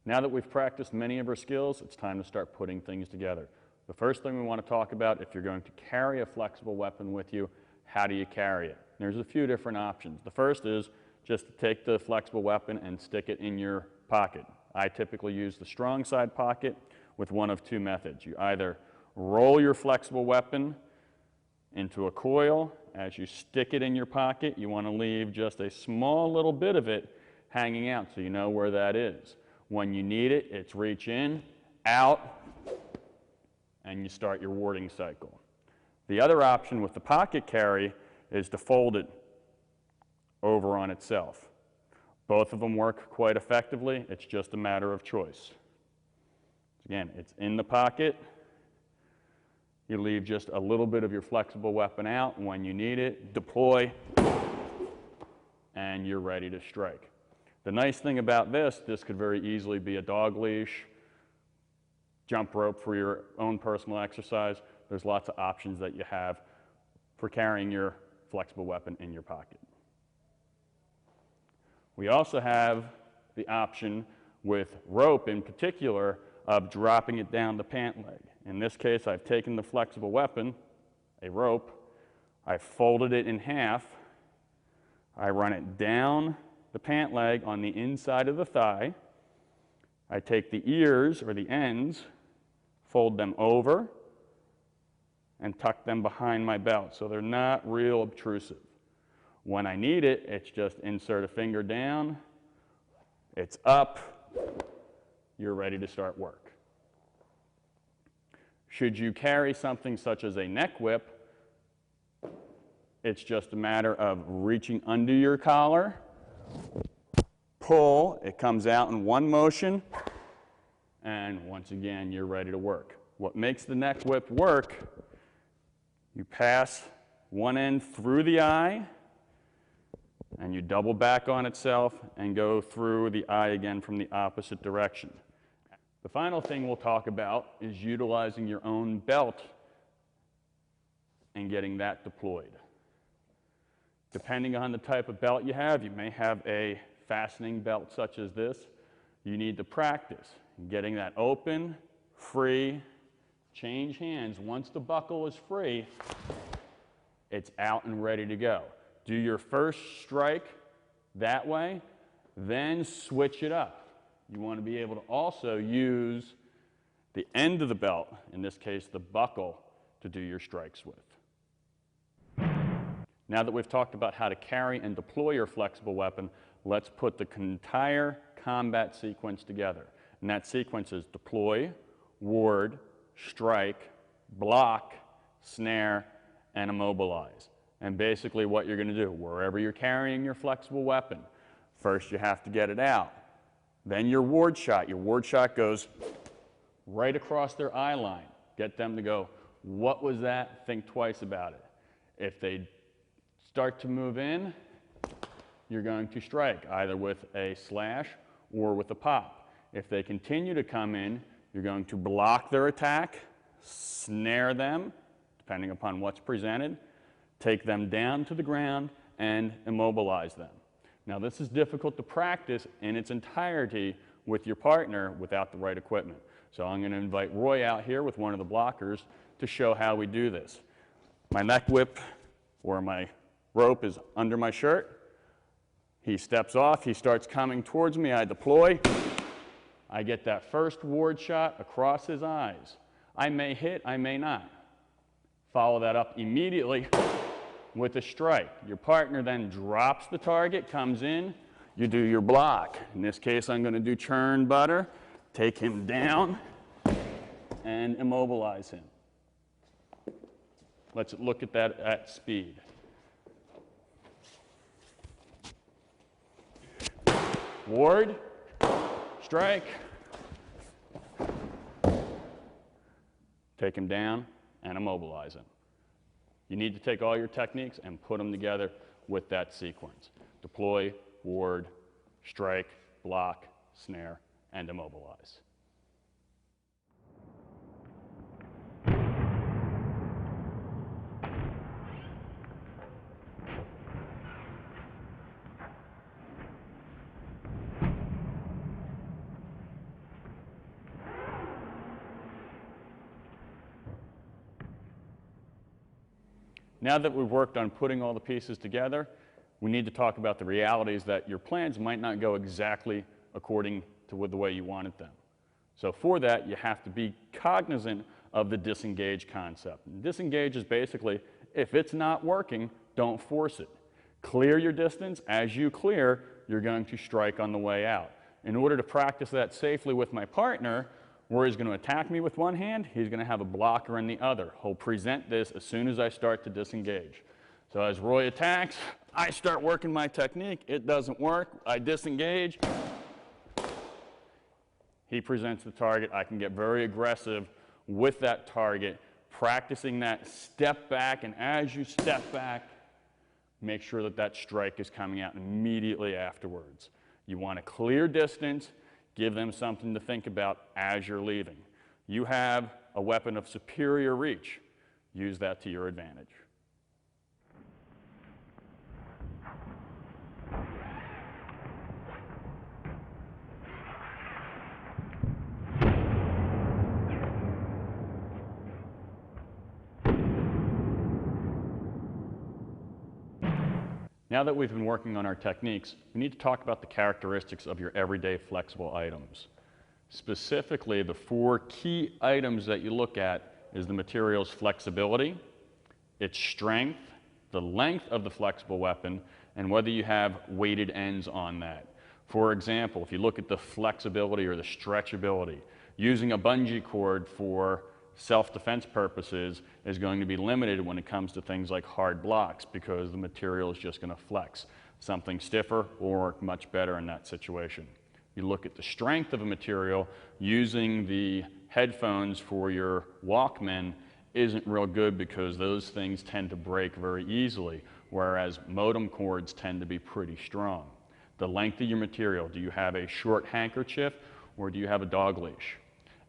Now that we've practiced many of our skills, it's time to start putting things together. The first thing we want to talk about, if you're going to carry a flexible weapon with you, how do you carry it? There's a few different options. The first is just to take the flexible weapon and stick it in your pocket. I typically use the strong side pocket with one of two methods. You either roll your flexible weapon into a coil. As you stick it in your pocket, you want to leave just a small little bit of it hanging out so you know where that is. When you need it, it's reach in, out, and you start your warding cycle. The other option with the pocket carry is to fold it over on itself. Both of them work quite effectively. It's just a matter of choice. Again, it's in the pocket. You leave just a little bit of your flexible weapon out. When you need it, deploy, and you're ready to strike. The nice thing about this could very easily be a dog leash, jump rope for your own personal exercise. There's lots of options that you have for carrying your flexible weapon in your pocket. We also have the option with rope in particular of dropping it down the pant leg. In this case, I've taken the flexible weapon, a rope, I've folded it in half, I run it down the pant leg on the inside of the thigh, I take the ears or the ends, fold them over, and tuck them behind my belt so they're not real obtrusive. When I need it, it's just insert a finger down, it's up, you're ready to start work. Should you carry something such as a neck whip, it's just a matter of reaching under your collar, pull, it comes out in one motion, and once again, you're ready to work. What makes the neck whip work, you pass one end through the eye, and you double back on itself and go through the eye again from the opposite direction. The final thing we'll talk about is utilizing your own belt and getting that deployed. Depending on the type of belt you may have a fastening belt such as this. You need to practice getting that open, free, change hands. Once the buckle is free, it's out and ready to go. Do your first strike that way, then switch it up. You want to be able to also use the end of the belt, in this case the buckle, to do your strikes with. Now that we've talked about how to carry and deploy your flexible weapon, let's put the entire combat sequence together. And that sequence is deploy, ward, strike, block, snare, and immobilize. And basically what you're going to do, wherever you're carrying your flexible weapon, first you have to get it out. Then your ward shot. Your ward shot goes right across their eye line. Get them to go, what was that? Think twice about it. If they start to move in, you're going to strike, either with a slash or with a pop. If they continue to come in, you're going to block their attack, snare them, depending upon what's presented, take them down to the ground, and immobilize them. Now, this is difficult to practice in its entirety with your partner without the right equipment. So I'm going to invite Roy out here with one of the blockers to show how we do this. My neck whip or my rope is under my shirt. He steps off, he starts coming towards me, I deploy. I get that first ward shot across his eyes. I may hit, I may not. Follow that up immediately with a strike. Your partner then drops the target, comes in, you do your block. In this case, I'm going to do churn butter, take him down, and immobilize him. Let's look at that at speed. Ward, strike, take him down, and immobilize him. You need to take all your techniques and put them together with that sequence. Deploy, ward, strike, block, snare, and immobilize. Now that we've worked on putting all the pieces together, we need to talk about the realities that your plans might not go exactly according to the way you wanted them. So for that, you have to be cognizant of the disengage concept. And disengage is basically, if it's not working, don't force it. Clear your distance. As you clear, you're going to strike on the way out. In order to practice that safely with my partner, where he's going to attack me with one hand, he's going to have a blocker in the other. He'll present this as soon as I start to disengage. So as Roy attacks, I start working my technique. It doesn't work. I disengage. He presents the target. I can get very aggressive with that target, practicing that step back, and as you step back, make sure that that strike is coming out immediately afterwards. You want a clear distance. Give them something to think about as you're leaving. You have a weapon of superior reach. Use that to your advantage. Now that we've been working on our techniques, we need to talk about the characteristics of your everyday flexible items. Specifically, the 4 key items that you look at is the material's flexibility, its strength, the length of the flexible weapon, and whether you have weighted ends on that. For example, if you look at the flexibility or the stretchability, using a bungee cord for self-defense purposes is going to be limited when it comes to things like hard blocks because the material is just going to flex. Something stiffer will work much better in that situation. You look at the strength of a material, using the headphones for your Walkman isn't real good because those things tend to break very easily, whereas modem cords tend to be pretty strong. The length of your material, do you have a short handkerchief or do you have a dog leash?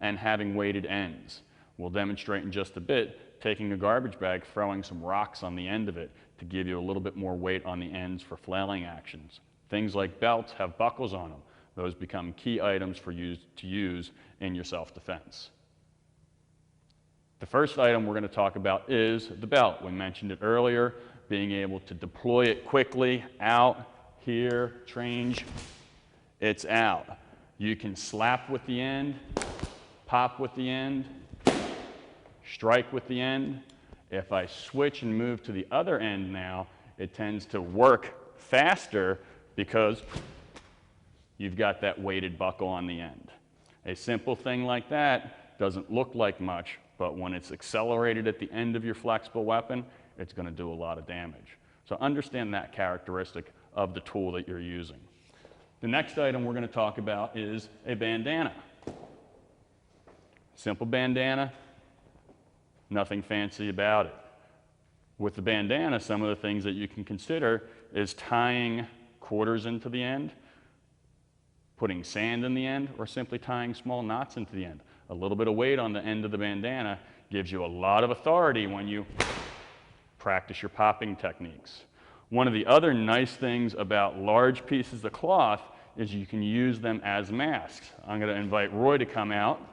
And having weighted ends. We'll demonstrate in just a bit, taking a garbage bag, throwing some rocks on the end of it to give you a little bit more weight on the ends for flailing actions. Things like belts have buckles on them. Those become key items for you to use in your self-defense. The first item we're going to talk about is the belt. We mentioned it earlier, being able to deploy it quickly, out, here, change, it's out. You can slap with the end, pop with the end, strike with the end. If I switch and move to the other end now, it tends to work faster because you've got that weighted buckle on the end. A simple thing like that doesn't look like much, but when it's accelerated at the end of your flexible weapon, it's going to do a lot of damage. So understand that characteristic of the tool that you're using. The next item we're going to talk about is a bandana. Simple bandana. Nothing fancy about it. With the bandana, some of the things that you can consider is tying quarters into the end, putting sand in the end, or simply tying small knots into the end. A little bit of weight on the end of the bandana gives you a lot of authority when you practice your popping techniques. One of the other nice things about large pieces of cloth is you can use them as masks. I'm going to invite Roy to come out.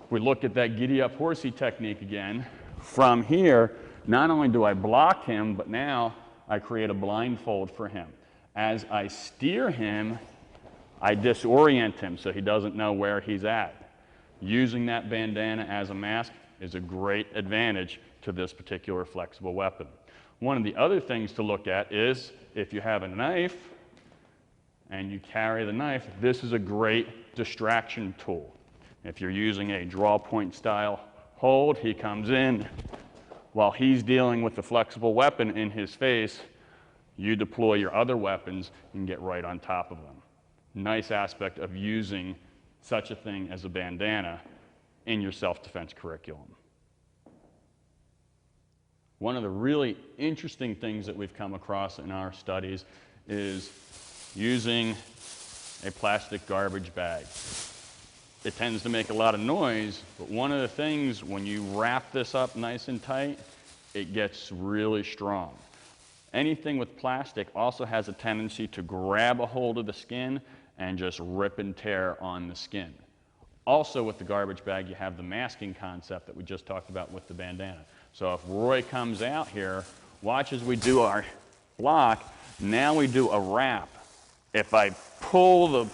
We look at that giddy-up horsey technique again. From here, not only do I block him, but now I create a blindfold for him. As I steer him, I disorient him so he doesn't know where he's at. Using that bandana as a mask is a great advantage to this particular flexible weapon. One of the other things to look at is if you have a knife and you carry the knife, this is a great distraction tool. If you're using a draw point style hold, he comes in. While he's dealing with the flexible weapon in his face, you deploy your other weapons and get right on top of them. Nice aspect of using such a thing as a bandana in your self-defense curriculum. One of the really interesting things that we've come across in our studies is using a plastic garbage bag. It tends to make a lot of noise, but one of the things when you wrap this up nice and tight, it gets really strong. Anything with plastic also has a tendency to grab a hold of the skin and just rip and tear on the skin. Also with the garbage bag, you have the masking concept that we just talked about with the bandana. So if Roy comes out here, watch as we do our block. Now we do a wrap. If I pull the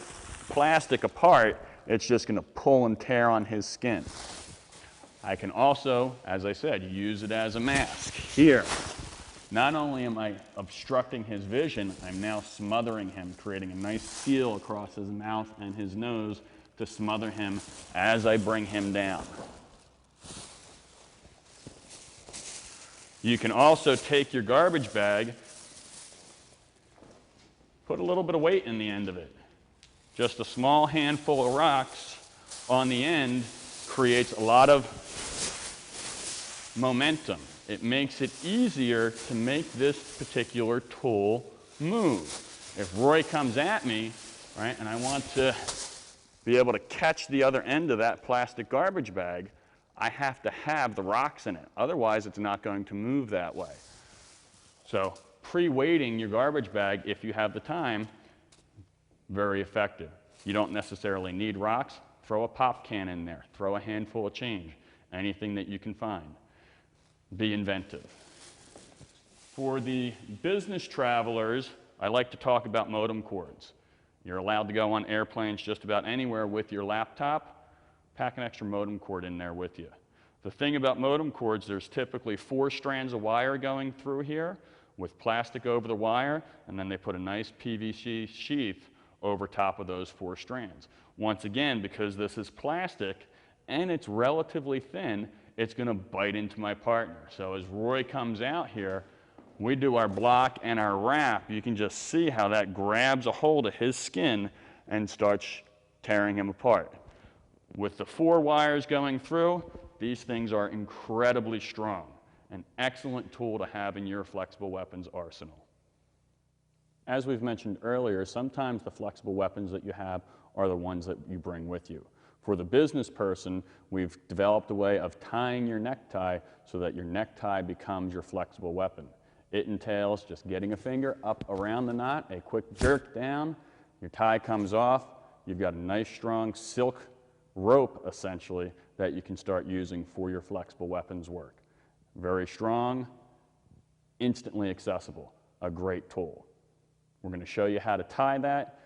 plastic apart, it's just going to pull and tear on his skin. I can also, as I said, use it as a mask. Here, not only am I obstructing his vision, I'm now smothering him, creating a nice seal across his mouth and his nose to smother him as I bring him down. You can also take your garbage bag, put a little bit of weight in the end of it. Just a small handful of rocks on the end creates a lot of momentum. It makes it easier to make this particular tool move. If Roy comes at me, right, and I want to be able to catch the other end of that plastic garbage bag, I have to have the rocks in it. Otherwise, it's not going to move that way. So pre-weighting your garbage bag, if you have the time, very effective. You don't necessarily need rocks. Throw a pop can in there. Throw a handful of change. Anything that you can find. Be inventive. For the business travelers, I like to talk about modem cords. You're allowed to go on airplanes just about anywhere with your laptop. Pack an extra modem cord in there with you. The thing about modem cords, there's typically 4 strands of wire going through here with plastic over the wire, and then they put a nice PVC sheath over top of those 4 strands. Once again, because this is plastic and it's relatively thin, it's going to bite into my partner. So as Roy comes out here, we do our block and our wrap. You can just see how that grabs a hold of his skin and starts tearing him apart. With the 4 wires going through, these things are incredibly strong. An excellent tool to have in your flexible weapons arsenal. As we've mentioned earlier, sometimes the flexible weapons that you have are the ones that you bring with you. For the business person, we've developed a way of tying your necktie so that your necktie becomes your flexible weapon. It entails just getting a finger up around the knot, a quick jerk down, your tie comes off, you've got a nice strong silk rope, essentially, that you can start using for your flexible weapons work. Very strong, instantly accessible, a great tool. We're going to show you how to tie that.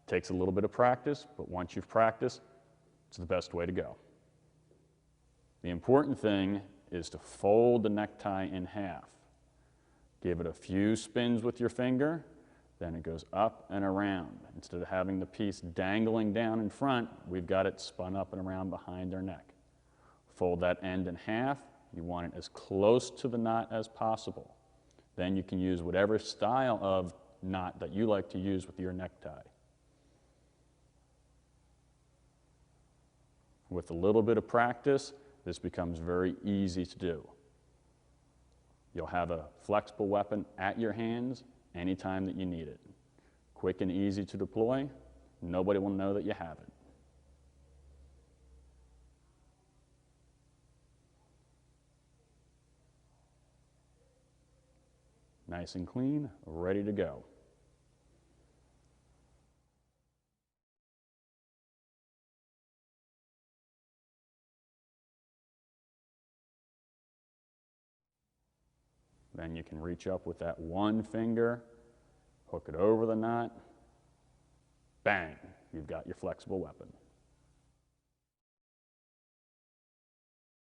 It takes a little bit of practice, but once you've practiced, it's the best way to go. The important thing is to fold the necktie in half. Give it a few spins with your finger, then it goes up and around. Instead of having the piece dangling down in front, we've got it spun up and around behind their neck. Fold that end in half. You want it as close to the knot as possible. Then you can use whatever style of knot that you like to use with your necktie. With a little bit of practice, this becomes very easy to do. You'll have a flexible weapon at your hands anytime that you need it. Quick and easy to deploy. Nobody will know that you have it. Nice and clean, ready to go. Then you can reach up with that one finger, hook it over the knot, bang, you've got your flexible weapon.